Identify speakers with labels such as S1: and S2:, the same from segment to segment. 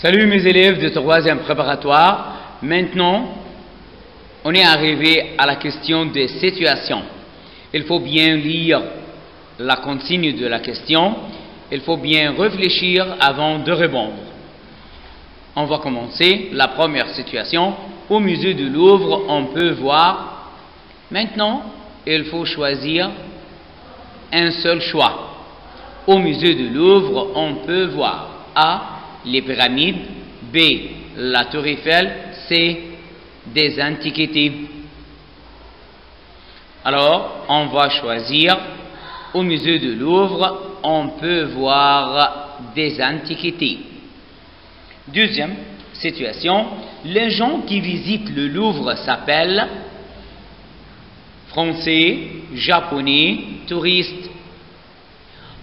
S1: Salut mes élèves de troisième préparatoire. Maintenant, on est arrivé à la question des situations. Il faut bien lire la consigne de la question. Il faut bien réfléchir avant de répondre. On va commencer la première situation. Au musée du Louvre, on peut voir. Maintenant, il faut choisir un seul choix. Au musée du Louvre, on peut voir A. Les pyramides, B. La tour Eiffel, C. Des antiquités. Alors, on va choisir au musée du Louvre, on peut voir des antiquités. Deuxième situation, les gens qui visitent le Louvre s'appellent français, japonais, touristes.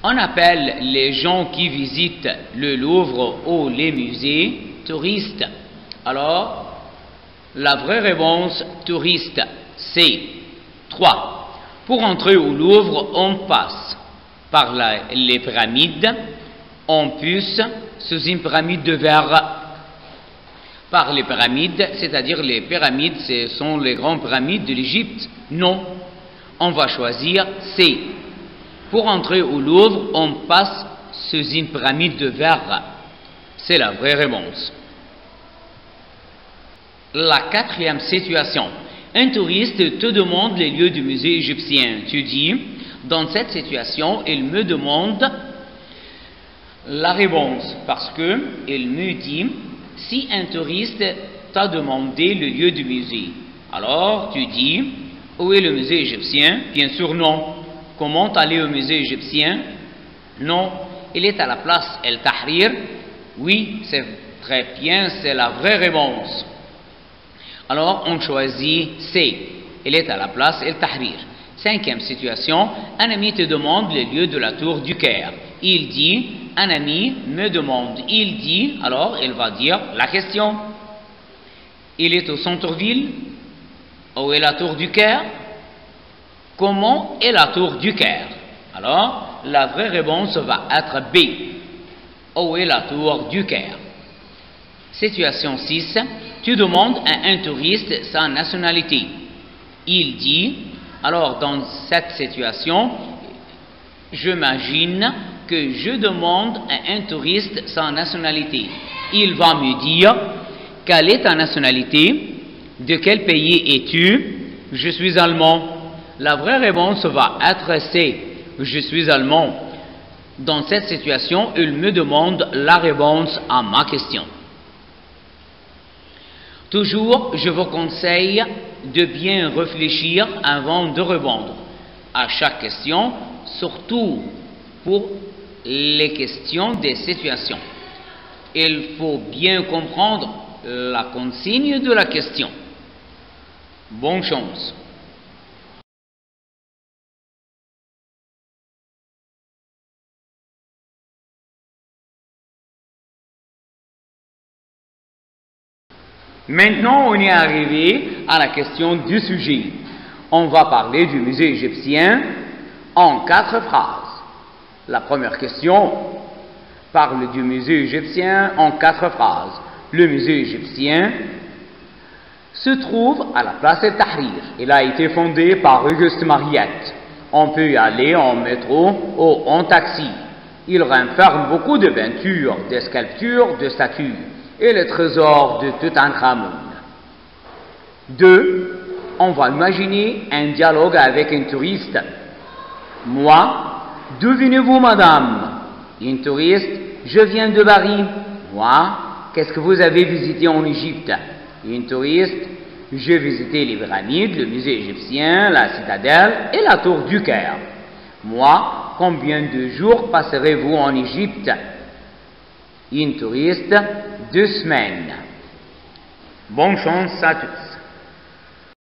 S1: On appelle les gens qui visitent le Louvre ou les musées touristes. Alors, la vraie réponse, touriste, c'est 3. Pour entrer au Louvre, on passe par les pyramides, on puce sous une pyramide de verre. Par les pyramides, c'est-à-dire les pyramides, ce sont les grandes pyramides de l'Égypte. Non, on va choisir C. Pour entrer au Louvre, on passe sous une pyramide de verre. C'est la vraie réponse. La quatrième situation. Un touriste te demande les lieux du musée égyptien. Tu dis, dans cette situation, il me demande la réponse parce que il me dit, si un touriste t'a demandé le lieu du musée, alors tu dis, où est le musée égyptien? Bien sûr, non. Comment aller au musée égyptien? Non, il est à la place El Tahrir. Oui, c'est très bien, c'est la vraie réponse. Alors, on choisit C. Il est à la place El Tahrir. Cinquième situation, un ami te demande le lieu de la tour du Caire. Il dit, un ami me demande. Il dit, alors il va dire la question. Il est au centre-ville. Où est la tour du Caire? Comment est la tour du Caire? Alors, la vraie réponse va être B. Où est la tour du Caire? Situation 6. Tu demandes à un touriste sa nationalité. Il dit, alors dans cette situation, j'imagine que je demande à un touriste sa nationalité. Il va me dire, quelle est ta nationalité? De quel pays es-tu? Je suis allemand. La vraie réponse va être C. Je suis allemand. Dans cette situation, il me demande la réponse à ma question. Toujours, je vous conseille de bien réfléchir avant de répondre à chaque question, surtout pour les questions des situations. Il faut bien comprendre la consigne de la question. Bonne chance. Maintenant, on est arrivé à la question du sujet. On va parler du musée égyptien en 4 phrases. La première question parle du musée égyptien en 4 phrases. Le musée égyptien se trouve à la place El Tahrir. Il a été fondé par Auguste Mariette. On peut y aller en métro ou en taxi. Il renferme beaucoup de peintures, de sculptures, de statues et le trésor de Toutankhamon. 2. On va imaginer un dialogue avec un touriste. Moi, d'où venez-vous, madame? Une touriste, je viens de Paris. Moi, qu'est-ce que vous avez visité en Égypte? Une touriste, j'ai visité les pyramides, le musée égyptien, la citadelle et la tour du Caire. Moi, combien de jours passerez-vous en Égypte? Une touriste, 2 semaines. Bonne chance à tous.